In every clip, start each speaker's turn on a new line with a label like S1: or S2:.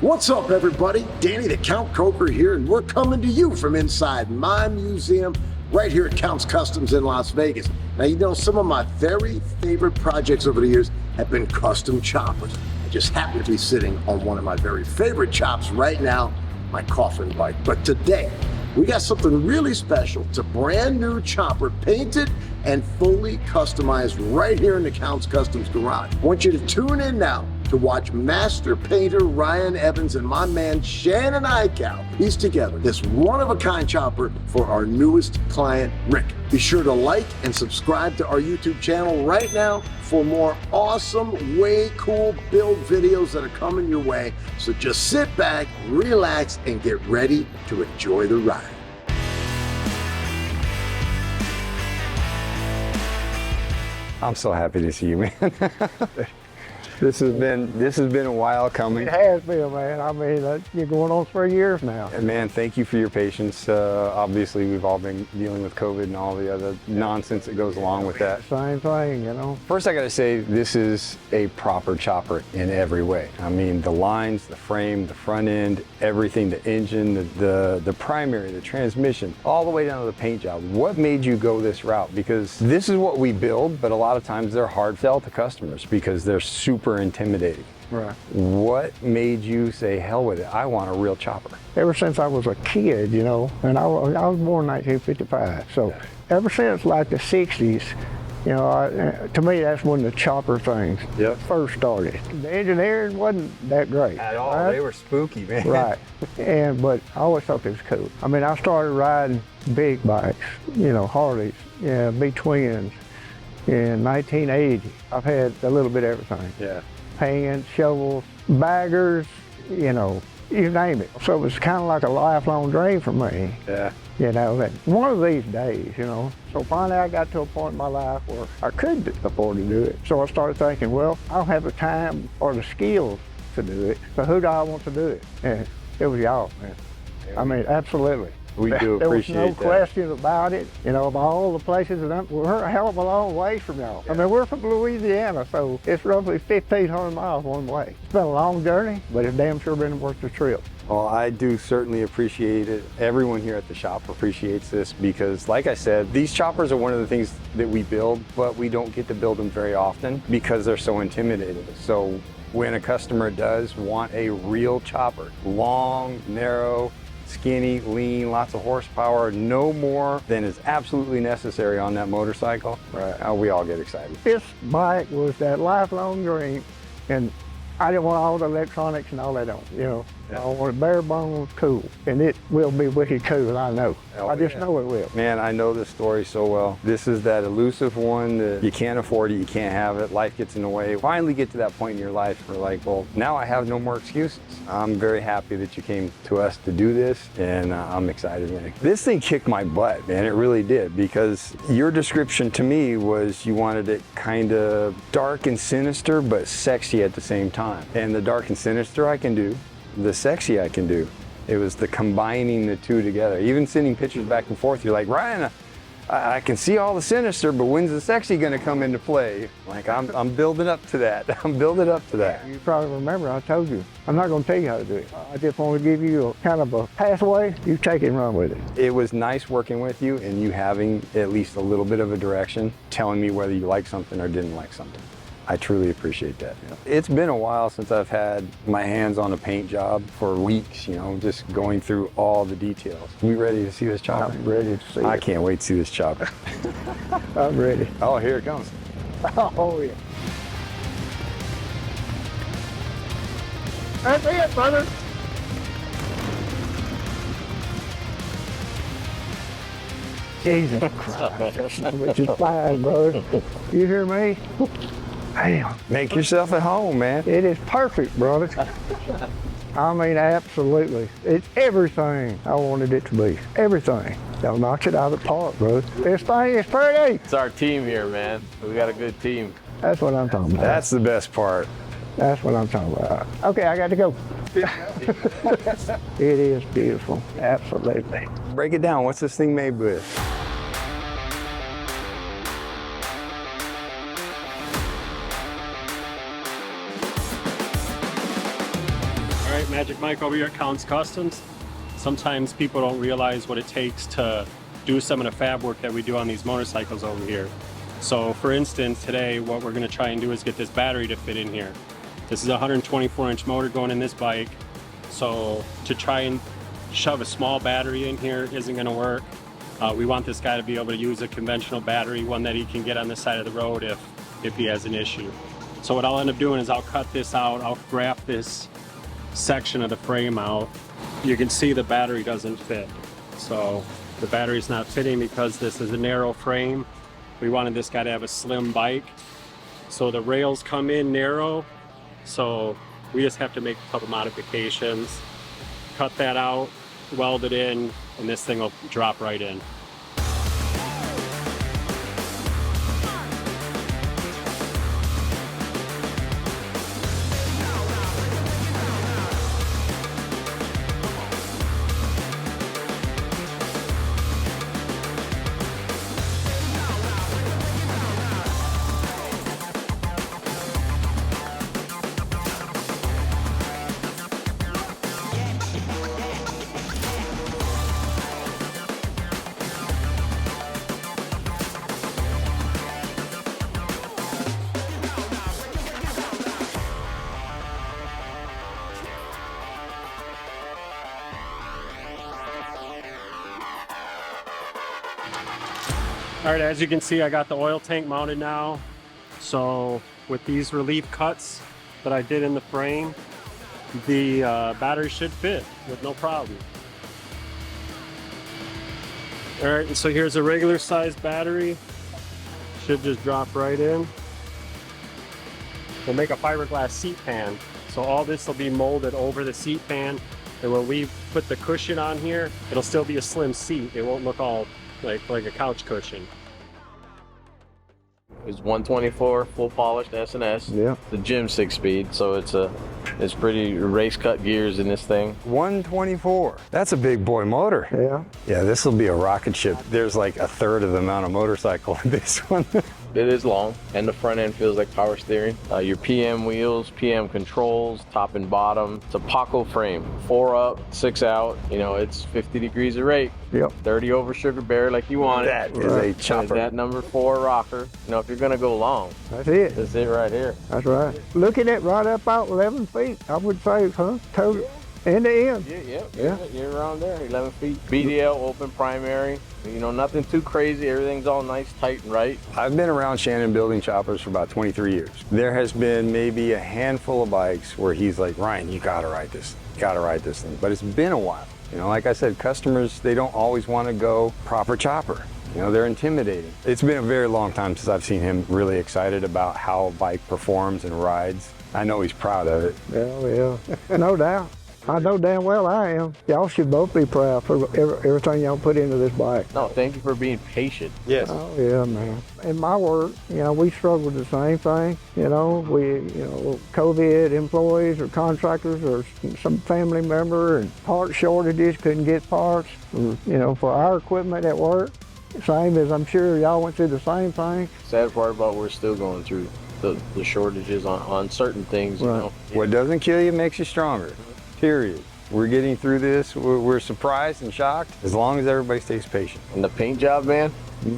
S1: What's up, everybody? Danny the Count Koker here, and we're coming to you from inside my museum right here at Count's Kustoms in Las Vegas. Now, you know, some of my very favorite projects over the years have been custom choppers. I just happen to be sitting on one of my very favorite chops right now, my coffin bike. But today, we got something really special. It's a brand new chopper, painted and fully customized right here in the Count's Kustoms garage. I want you to tune in now to watch master painter Ryan Evans and my man Shannon Aikau piece together this one-of-a-kind chopper for our newest client, Rick. Be sure to like and subscribe to our YouTube channel right now for more awesome, way cool build videos that are coming your way. So just sit back, relax, and get ready to enjoy the ride.
S2: I'm so happy to see you, man. This has been a while coming.
S3: It has been, man. I mean, you're going on 3 years now.
S2: And man, thank you for your patience. Obviously, we've all been dealing with COVID and all the other nonsense that goes along with that.
S3: Same thing, you know.
S2: First, I got to say, this is a proper chopper in every way. I mean, the lines, the frame, the front end, everything, the engine, the primary, the transmission, all the way down to the paint job. What made you go this route? Because this is what we build, but a lot of times they're hard sell to customers because they're super intimidating.
S3: Right.
S2: What made you say, hell with it, I want a real chopper?
S3: Ever since I was a kid, you know, and I was born in 1955, so ever since like the 60s, you know, to me that's when the chopper things first started. The engineering wasn't that great.
S2: At all,
S3: right?
S2: They were spooky, man.
S3: Right, but I always thought it was cool. I mean, I started riding big bikes, you know, Harleys, big twins. In 1980, I've had a little bit of everything.
S2: Yeah.
S3: Hands, shovels, baggers, you know, you name it. So it was kind of like a lifelong dream for me.
S2: Yeah.
S3: You know, that one of these days, you know. So finally I got to a point in my life where I could afford to do it. So I started thinking, well, I don't have the time or the skills to do it. So who do I want to do it? And it was y'all, man. I mean, absolutely.
S2: We do appreciate that.
S3: There was no question about it. You know, of all the places, we're a hell of a long way from y'all. I mean, we're from Louisiana, so it's roughly 1,500 miles one way. It's been a long journey, but it's damn sure been worth the trip.
S2: Well, I do certainly appreciate it. Everyone here at the shop appreciates this because, like I said, these choppers are one of the things that we build, but we don't get to build them very often because they're so intimidating. So when a customer does want a real chopper, long, narrow, skinny, lean, lots of horsepower, no more than is absolutely necessary on that motorcycle, right? We all get excited.
S3: This bike was that lifelong dream, and I didn't want all the electronics and all that on, you know. I want it bare bones cool, and it will be wicked cool, I know. I just know it will.
S2: Man, I know this story so well. This is that elusive one that you can't afford it, you can't have it, life gets in the way. Finally get to that point in your life where like, well, now I have no more excuses. I'm very happy that you came to us to do this, and I'm excited, man. This thing kicked my butt, man, it really did, because your description to me was you wanted it kind of dark and sinister, but sexy at the same time. And the dark and sinister I can do, the sexy I can do. It was the combining the two together. Even sending pictures back and forth, you're like, Ryan, I can see all the sinister, but when's the sexy gonna come into play? Like, I'm building up to that. I'm building up to that.
S3: You probably remember I told you, I'm not gonna tell you how to do it. I just want to give you a kind of a pathway. You take it and run with it.
S2: It was nice working with you and you having at least a little bit of a direction, telling me whether you liked something or didn't like something. I truly appreciate that. It's been a while since I've had my hands on a paint job for weeks, you know, just going through all the details. You ready to see this chopper?
S3: I'm ready to see it.
S2: I can't wait to see this chopper.
S3: I'm ready.
S2: Oh, here it comes.
S3: Oh, yeah. That's it, brother. Jesus Christ. Which is fine, brother. You hear me? Damn.
S2: Make yourself at home, man.
S3: It is perfect, brother. I mean, absolutely. It's everything I wanted it to be. Everything. Y'all knocked it out of the park, brother. This thing is pretty.
S4: It's our team here, man. We got a good team.
S3: That's what I'm talking about.
S2: That's the best part.
S3: That's what I'm talking about. Okay, I got to go. It is beautiful. Absolutely.
S2: Break it down. What's this thing made with?
S5: All right, Magic Majik Mike over here at Kustoms. Sometimes people don't realize what it takes to do some of the fab work that we do on these motorcycles over here. So for instance, today what we're going to try and do is get this battery to fit in here. This is a 124-inch motor going in this bike. So to try and shove a small battery in here isn't going to work. We want this guy to be able to use a conventional battery, one that he can get on the side of the road if he has an issue. So what I'll end up doing is I'll cut this out, I'll graph this section of the frame out. You can see the battery doesn't fit. So the battery's not fitting because this is a narrow frame. We wanted this guy to have a slim bike. So the rails come in narrow. So we just have to make a couple modifications, cut that out, weld it in, and this thing will drop right in. All right, as you can see, I got the oil tank mounted now. So with these relief cuts that I did in the frame, the battery should fit with no problem. All right, and so here's a regular size battery. Should just drop right in. We'll make a fiberglass seat pan. So all this will be molded over the seat pan. And when we put the cushion on here, it'll still be a slim seat. It won't look all like a couch cushion.
S4: It's 124 full polished S&S.
S3: Yeah.
S4: The gym 6-speed, so it's pretty race cut gears in this thing.
S2: 124. That's a big boy motor.
S3: Yeah.
S2: Yeah, this will be a rocket ship. There's like a third of the amount of motorcycle in this one.
S4: It is long, and the front end feels like power steering. Your PM wheels, PM controls, top and bottom. It's a Paco frame, 4 up, 6 out. You know, it's 50 degrees of rake.
S3: Yep.
S4: 30 over sugar bear like you want
S2: That
S4: it.
S2: is a chopper.
S4: That number 4 rocker. You know, if you're gonna go long,
S3: That's it.
S4: that's it right here.
S3: That's right. Looking at right up about 11 feet, I would say, huh? Total, end to end.
S4: Yeah, you're around there, 11 feet. BDL, open primary. You know, nothing too crazy. Everything's all nice, tight, and right.
S2: I've been around Shannon building choppers for about 23 years. There has been maybe a handful of bikes where he's like, Ryan, you gotta ride this. You gotta ride this thing. But it's been a while. You know, like I said, customers, they don't always want to go proper chopper. You know, they're intimidating. It's been a very long time since I've seen him really excited about how a bike performs and rides. I know he's proud of it.
S3: Yeah. No doubt. I know damn well I am. Y'all should both be proud for everything y'all put into this bike.
S4: No, thank you for being patient.
S2: Yes.
S3: Oh yeah, man. In my work, you know, we struggle with the same thing. You know, COVID employees or contractors or some family member and part shortages, couldn't get parts. You know, for our equipment at work, same as I'm sure y'all went through the same thing.
S4: Sad part about we're still going through the shortages on certain things. You
S3: Right.
S4: know.
S2: What doesn't kill you makes you stronger. Period. We're getting through this. We're surprised and shocked as long as everybody stays patient.
S4: And the paint job, man.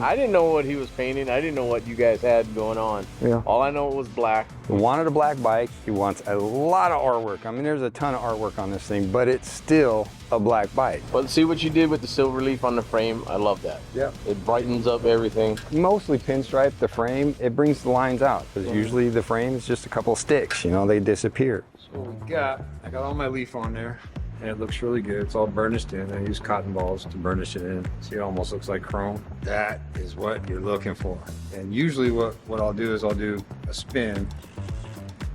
S4: I didn't know what he was painting. I didn't know what you guys had going on.
S3: Yeah.
S4: All I know was black.
S2: He wanted a black bike. He wants a lot of artwork. I mean, there's a ton of artwork on this thing, but it's still a black bike.
S4: But see what you did with the silver leaf on the frame? I love that.
S2: Yeah.
S4: It brightens up everything.
S2: Mostly pinstripe the frame. It brings the lines out because usually the frame is just a couple sticks. You know, they disappear. So I got all my leaf on there. And it looks really good. It's all burnished in. I use cotton balls to burnish it in. See, it almost looks like chrome. That is what you're looking for. And usually what I'll do is I'll do a spin.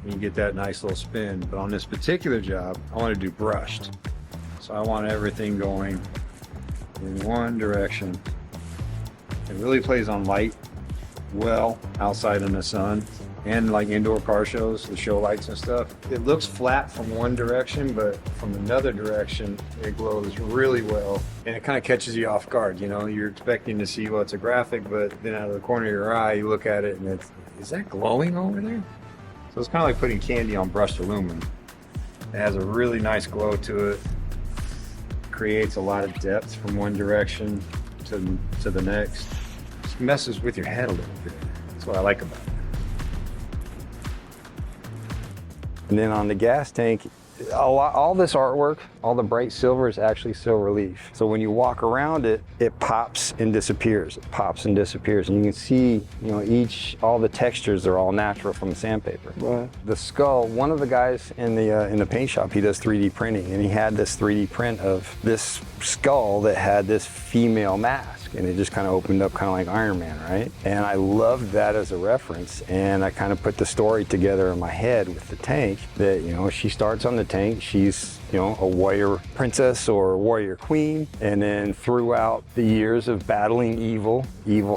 S2: And you get that nice little spin. But on this particular job, I want to do brushed. So I want everything going in one direction. It really plays on light well outside in the sun. And like indoor car shows, the show lights and stuff. It looks flat from one direction, but from another direction, it glows really well. And it kind of catches you off guard, you know? You're expecting to see, well, it's a graphic, but then out of the corner of your eye, you look at it and is that glowing over there? So it's kind of like putting candy on brushed aluminum. It has a really nice glow to it. Creates a lot of depth from one direction to the next. Just messes with your head a little bit. That's what I like about it. And then on the gas tank, all this artwork, all the bright silver is actually silver leaf. So when you walk around it, it pops and disappears. It pops and disappears. And you can see, all the textures are all natural from the sandpaper.
S3: Right.
S2: The skull, one of the guys in the paint shop, he does 3D printing, and he had this 3D print of this skull that had this female mask. And it just kind of opened up kind of like Iron Man, right? And I loved that as a reference. And I kind of put the story together in my head with the tank that, she starts on the tank. She's, a warrior princess or a warrior queen. And then throughout the years of battling evil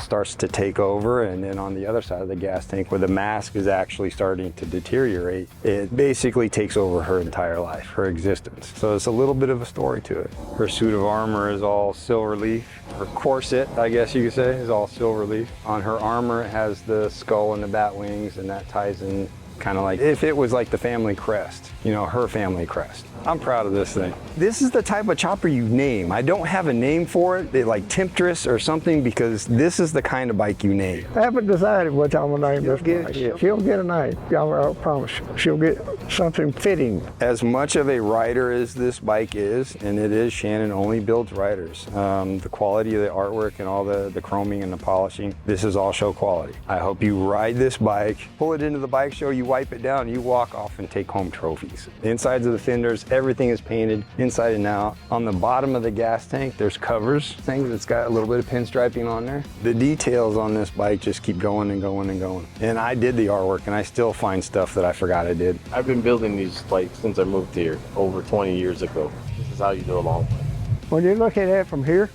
S2: starts to take over. And then on the other side of the gas tank where the mask is actually starting to deteriorate, it basically takes over her entire life, her existence. So it's a little bit of a story to it. Her suit of armor is all silver leaf. Her corset, I guess you could say, is all silver leaf. On her armor, it has the skull and the bat wings, and that ties in kind of like if it was like the family crest, her family crest. I'm proud of this thing. This is the type of chopper you name. I don't have a name for it, like Temptress or something, because this is the kind of bike you name.
S3: I haven't decided what I'm gonna name this bike. She'll get a name. I promise. She'll get something fitting.
S2: As much of a rider as this bike is, and it is, Shannon only builds riders. The quality of the artwork and all the chroming and the polishing, this is all show quality. I hope you ride this bike, pull it into the bike show, you wipe it down, you walk off and take home trophies. The insides of the fenders, everything is painted inside and out. On the bottom of the gas tank, there's covers, things that's got a little bit of pinstriping on there. The details on this bike just keep going and going and going. And I did the artwork and I still find stuff that I forgot I did.
S4: I've been building these bikes since I moved here over 20 years ago. This is how you do a long bike.
S3: When you look at it from here,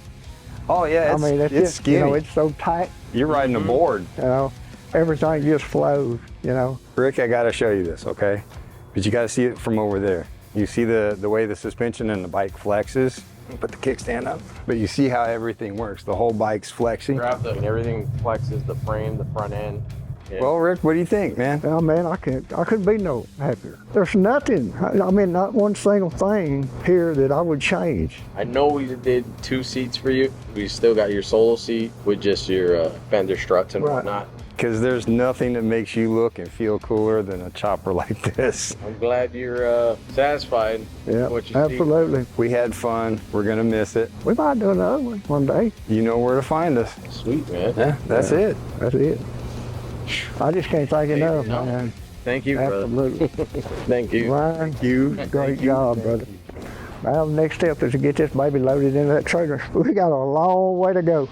S2: oh yeah, it's
S3: just,
S2: skinny.
S3: it's so tight.
S2: You're riding a board.
S3: Everything just flows,
S2: Rick, I gotta show you this, okay? But you gotta see it from over there. You see the way the suspension and the bike flexes? Put the kickstand up. But you see how everything works. The whole bike's flexing.
S4: Everything flexes, the frame, the front end. Yeah.
S2: Well, Rick, what do you think, man?
S3: Oh man, I couldn't be no happier. There's nothing, not one single thing here that I would change.
S4: I know we did 2 seats for you. We still got your solo seat with just your fender struts and whatnot.
S2: Because there's nothing that makes you look and feel cooler than a chopper like this.
S4: I'm glad you're satisfied with what you
S3: absolutely.
S4: see.
S2: We had fun. We're gonna miss it.
S3: We might do another one day.
S2: You know where to find us.
S4: Sweet, man.
S2: Yeah, that's it.
S3: That's it. I just can't thank enough, man.
S4: Thank you, brother.
S3: Absolutely.
S4: Thank you.
S3: Ryan, great
S2: Thank
S3: job,
S2: you.
S3: brother. Now the next step is to get this baby loaded into that trailer. We got a long way to go.